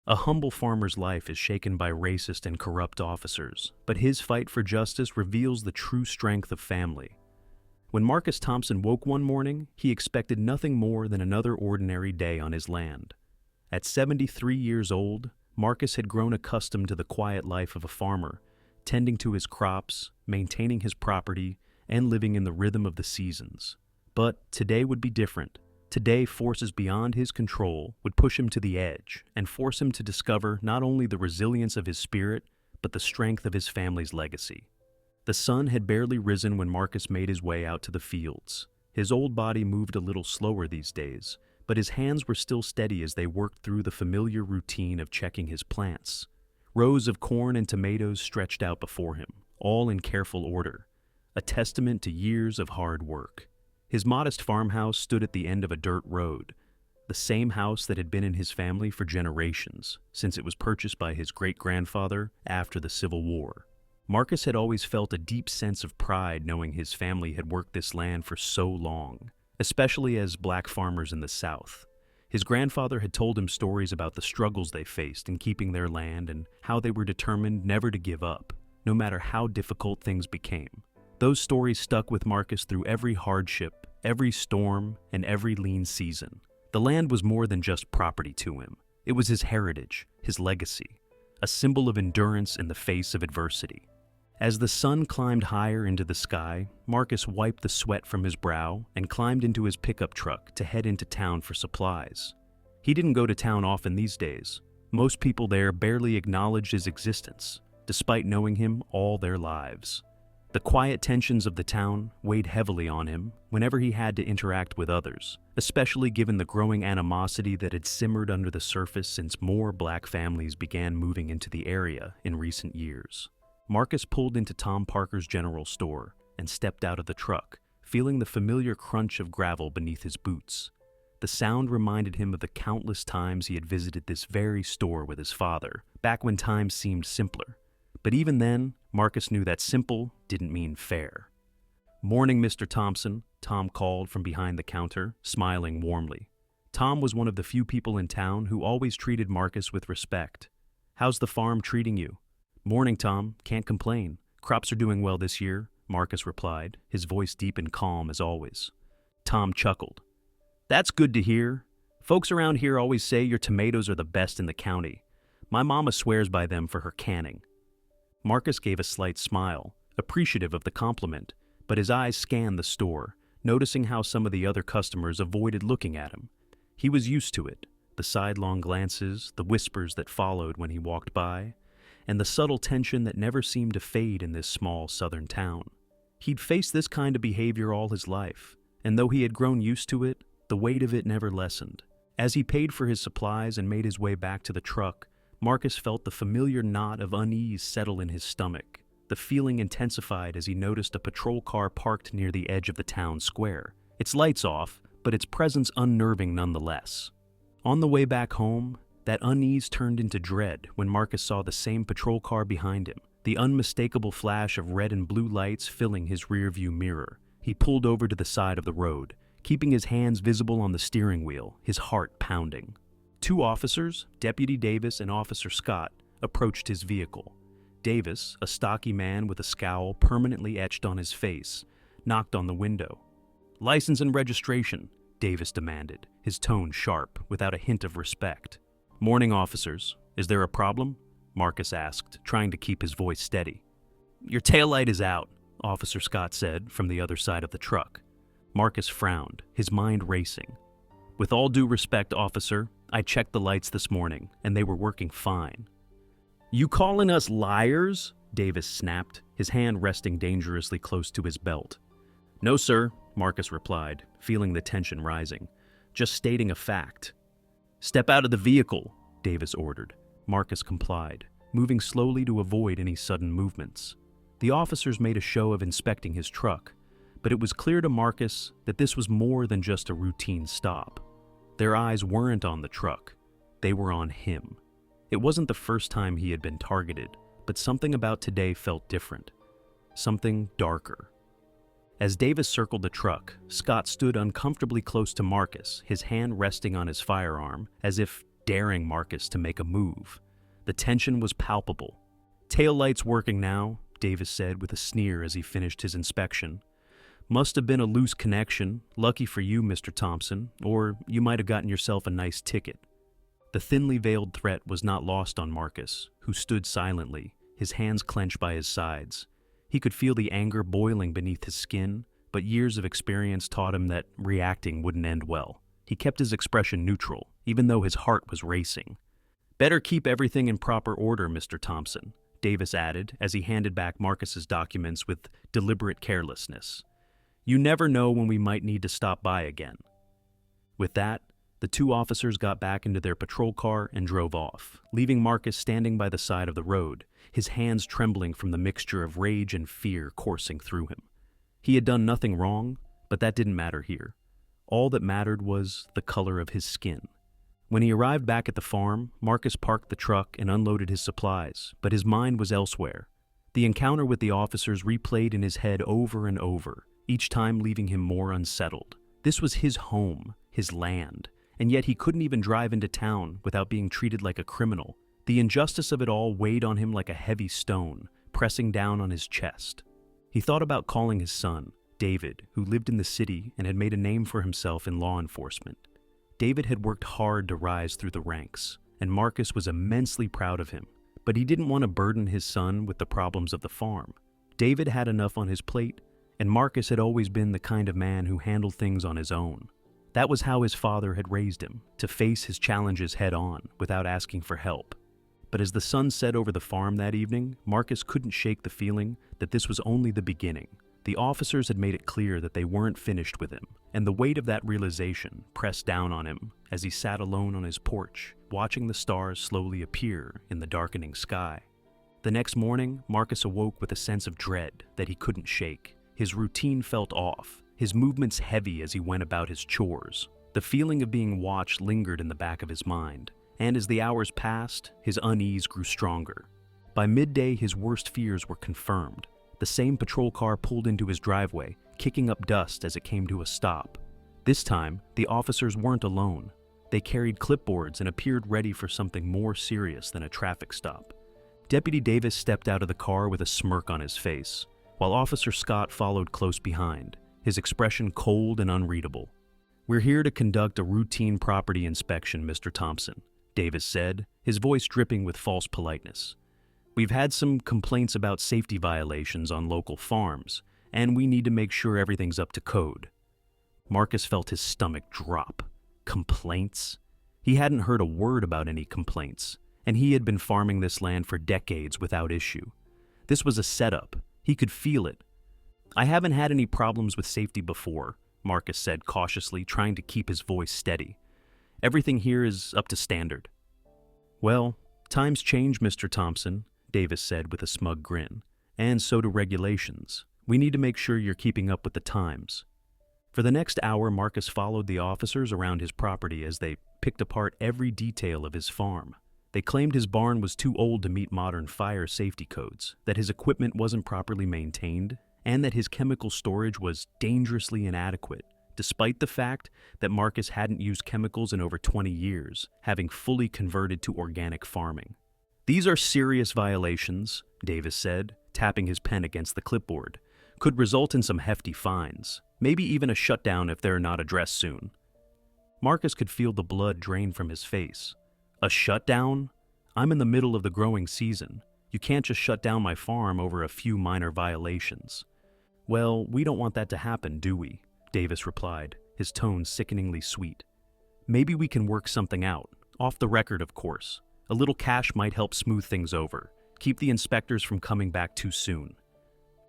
A humble farmer's life is shaken by racist and corrupt officers, but his fight for justice reveals the true strength of family. When Marcus Thompson woke one morning, he expected nothing more than another ordinary day on his land. At 73 years old, Marcus had grown accustomed to the quiet life of a farmer, tending to his crops, maintaining his property, and living in the rhythm of the seasons. But today would be different. Today, forces beyond his control would push him to the edge and force him to discover not only the resilience of his spirit, but the strength of his family's legacy. The sun had barely risen when Marcus made his way out to the fields. His old body moved a little slower these days, but his hands were still steady as they worked through the familiar routine of checking his plants. Rows of corn and tomatoes stretched out before him, all in careful order, a testament to years of hard work. His modest farmhouse stood at the end of a dirt road, the same house that had been in his family for generations, since it was purchased by his great-grandfather after the Civil War. Marcus had always felt a deep sense of pride knowing his family had worked this land for so long, especially as black farmers in the South. His grandfather had told him stories about the struggles they faced in keeping their land and how they were determined never to give up, no matter how difficult things became. Those stories stuck with Marcus through every hardship, every storm, and every lean season. The land was more than just property to him. It was his heritage, his legacy, a symbol of endurance in the face of adversity. As the sun climbed higher into the sky, Marcus wiped the sweat from his brow and climbed into his pickup truck to head into town for supplies. He didn't go to town often these days. Most people there barely acknowledged his existence, despite knowing him all their lives. The quiet tensions of the town weighed heavily on him whenever he had to interact with others, especially given the growing animosity that had simmered under the surface since more black families began moving into the area in recent years. Marcus pulled into Tom Parker's general store and stepped out of the truck, feeling the familiar crunch of gravel beneath his boots. The sound reminded him of the countless times he had visited this very store with his father, back when times seemed simpler. But even then, Marcus knew that simple didn't mean fair. "Morning, Mr. Thompson," Tom called from behind the counter, smiling warmly. Tom was one of the few people in town who always treated Marcus with respect. "How's the farm treating you?" "Morning, Tom. Can't complain. Crops are doing well this year," Marcus replied, his voice deep and calm as always. Tom chuckled. "That's good to hear. Folks around here always say your tomatoes are the best in the county. My mama swears by them for her canning." Marcus gave a slight smile, appreciative of the compliment, but his eyes scanned the store, noticing how some of the other customers avoided looking at him. He was used to it, the sidelong glances, the whispers that followed when he walked by, and the subtle tension that never seemed to fade in this small southern town. He'd faced this kind of behavior all his life, and though he had grown used to it, the weight of it never lessened. As he paid for his supplies and made his way back to the truck, Marcus felt the familiar knot of unease settle in his stomach. The feeling intensified as he noticed a patrol car parked near the edge of the town square. Its lights off, but its presence unnerving nonetheless. On the way back home, that unease turned into dread when Marcus saw the same patrol car behind him, the unmistakable flash of red and blue lights filling his rearview mirror. He pulled over to the side of the road, keeping his hands visible on the steering wheel, his heart pounding. Two officers, Deputy Davis and Officer Scott, approached his vehicle. Davis, a stocky man with a scowl permanently etched on his face, knocked on the window. "License and registration," Davis demanded, his tone sharp, without a hint of respect. "Morning, officers. Is there a problem?" Marcus asked, trying to keep his voice steady. "Your taillight is out," Officer Scott said from the other side of the truck. Marcus frowned, his mind racing. "With all due respect, officer, I checked the lights this morning, and they were working fine." "You calling us liars?" Davis snapped, his hand resting dangerously close to his belt. "No, sir," Marcus replied, feeling the tension rising. "Just stating a fact." "Step out of the vehicle," Davis ordered. Marcus complied, moving slowly to avoid any sudden movements. The officers made a show of inspecting his truck, but it was clear to Marcus that this was more than just a routine stop. Their eyes weren't on the truck, they were on him. It wasn't the first time he had been targeted, but something about today felt different. Something darker. As Davis circled the truck, Scott stood uncomfortably close to Marcus, his hand resting on his firearm, as if daring Marcus to make a move. The tension was palpable. "Taillights working now," Davis said with a sneer as he finished his inspection. "Must have been a loose connection. Lucky for you, Mr. Thompson, or you might have gotten yourself a nice ticket." The thinly veiled threat was not lost on Marcus, who stood silently, his hands clenched by his sides. He could feel the anger boiling beneath his skin, but years of experience taught him that reacting wouldn't end well. He kept his expression neutral, even though his heart was racing. "Better keep everything in proper order, Mr. Thompson," Davis added as he handed back Marcus's documents with deliberate carelessness. "You never know when we might need to stop by again." With that, the two officers got back into their patrol car and drove off, leaving Marcus standing by the side of the road, his hands trembling from the mixture of rage and fear coursing through him. He had done nothing wrong, but that didn't matter here. All that mattered was the color of his skin. When he arrived back at the farm, Marcus parked the truck and unloaded his supplies, but his mind was elsewhere. The encounter with the officers replayed in his head over and over, each time leaving him more unsettled. This was his home, his land, and yet he couldn't even drive into town without being treated like a criminal. The injustice of it all weighed on him like a heavy stone, pressing down on his chest. He thought about calling his son, David, who lived in the city and had made a name for himself in law enforcement. David had worked hard to rise through the ranks, and Marcus was immensely proud of him, but he didn't want to burden his son with the problems of the farm. David had enough on his plate, and Marcus had always been the kind of man who handled things on his own. That was how his father had raised him, to face his challenges head on, without asking for help. But as the sun set over the farm that evening, Marcus couldn't shake the feeling that this was only the beginning. The officers had made it clear that they weren't finished with him, and the weight of that realization pressed down on him as he sat alone on his porch, watching the stars slowly appear in the darkening sky. The next morning, Marcus awoke with a sense of dread that he couldn't shake. His routine felt off, his movements heavy as he went about his chores. The feeling of being watched lingered in the back of his mind, and as the hours passed, his unease grew stronger. By midday, his worst fears were confirmed. The same patrol car pulled into his driveway, kicking up dust as it came to a stop. This time, the officers weren't alone. They carried clipboards and appeared ready for something more serious than a traffic stop. Deputy Davis stepped out of the car with a smirk on his face, while Officer Scott followed close behind, his expression cold and unreadable. "We're here to conduct a routine property inspection, Mr. Thompson," Davis said, his voice dripping with false politeness. "We've had some complaints about safety violations on local farms, and we need to make sure everything's up to code." Marcus felt his stomach drop. Complaints? He hadn't heard a word about any complaints, and he had been farming this land for decades without issue. This was a setup. He could feel it. "I haven't had any problems with safety before," Marcus said cautiously, trying to keep his voice steady. "Everything here is up to standard." "Well, times change, Mr. Thompson," Davis said with a smug grin, "and so do regulations. We need to make sure you're keeping up with the times." For the next hour, Marcus followed the officers around his property as they picked apart every detail of his farm. They claimed his barn was too old to meet modern fire safety codes, that his equipment wasn't properly maintained, and that his chemical storage was dangerously inadequate, despite the fact that Marcus hadn't used chemicals in over 20 years, having fully converted to organic farming. "These are serious violations," Davis said, tapping his pen against the clipboard. "Could result in some hefty fines, maybe even a shutdown if they're not addressed soon." Marcus could feel the blood drain from his face. "A shutdown? I'm in the middle of the growing season. You can't just shut down my farm over a few minor violations." "Well, we don't want that to happen, do we?" Davis replied, his tone sickeningly sweet. "Maybe we can work something out, off the record, of course. A little cash might help smooth things over, keep the inspectors from coming back too soon."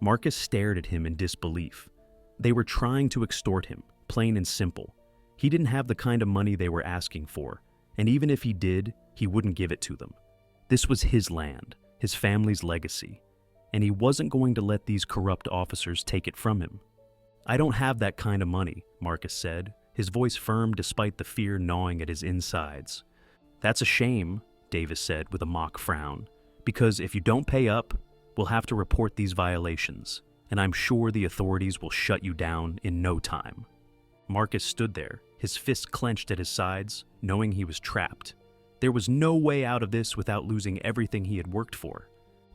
Marcus stared at him in disbelief. They were trying to extort him, plain and simple. He didn't have the kind of money they were asking for, and even if he did, he wouldn't give it to them. This was his land, his family's legacy, and he wasn't going to let these corrupt officers take it from him. "I don't have that kind of money," Marcus said, his voice firm despite the fear gnawing at his insides. "That's a shame," Davis said with a mock frown, "because if you don't pay up, we'll have to report these violations, and I'm sure the authorities will shut you down in no time." Marcus stood there, his fists clenched at his sides, knowing he was trapped. There was no way out of this without losing everything he had worked for.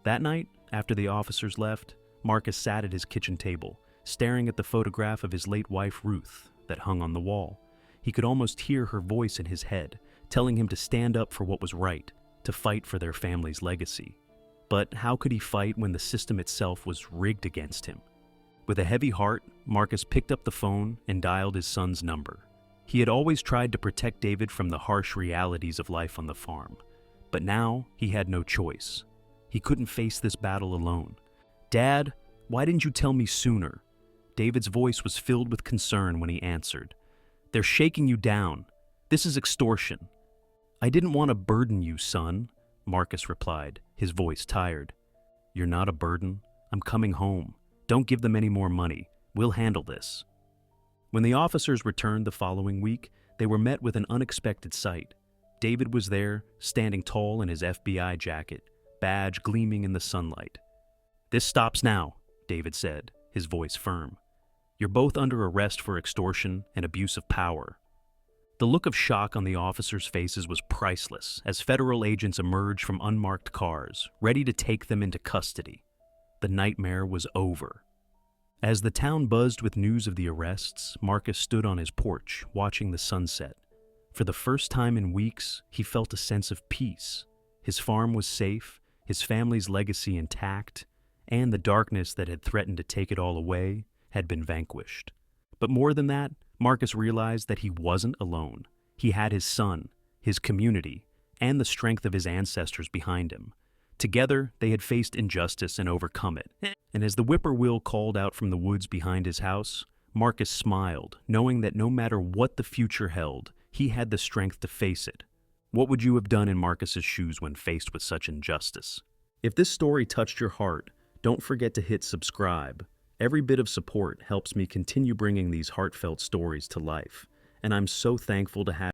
That night, after the officers left, Marcus sat at his kitchen table, staring at the photograph of his late wife Ruth that hung on the wall. He could almost hear her voice in his head, telling him to stand up for what was right, to fight for their family's legacy. But how could he fight when the system itself was rigged against him? With a heavy heart, Marcus picked up the phone and dialed his son's number. He had always tried to protect David from the harsh realities of life on the farm, but now he had no choice. He couldn't face this battle alone. "Dad, why didn't you tell me sooner?" David's voice was filled with concern when he answered. "They're shaking you down. This is extortion." "I didn't want to burden you, son," Marcus replied, his voice tired. "You're not a burden. I'm coming home. Don't give them any more money. We'll handle this." When the officers returned the following week, they were met with an unexpected sight. David was there, standing tall in his FBI jacket, badge gleaming in the sunlight. "This stops now," David said, his voice firm. "You're both under arrest for extortion and abuse of power." The look of shock on the officers' faces was priceless as federal agents emerged from unmarked cars, ready to take them into custody. The nightmare was over. As the town buzzed with news of the arrests, Marcus stood on his porch, watching the sunset. For the first time in weeks, he felt a sense of peace. His farm was safe, his family's legacy intact, and the darkness that had threatened to take it all away had been vanquished. But more than that, Marcus realized that he wasn't alone. He had his son, his community, and the strength of his ancestors behind him. Together, they had faced injustice and overcome it. And as the whippoorwill called out from the woods behind his house, Marcus smiled, knowing that no matter what the future held, he had the strength to face it. What would you have done in Marcus's shoes when faced with such injustice? If this story touched your heart, don't forget to hit subscribe. Every bit of support helps me continue bringing these heartfelt stories to life, and I'm so thankful to have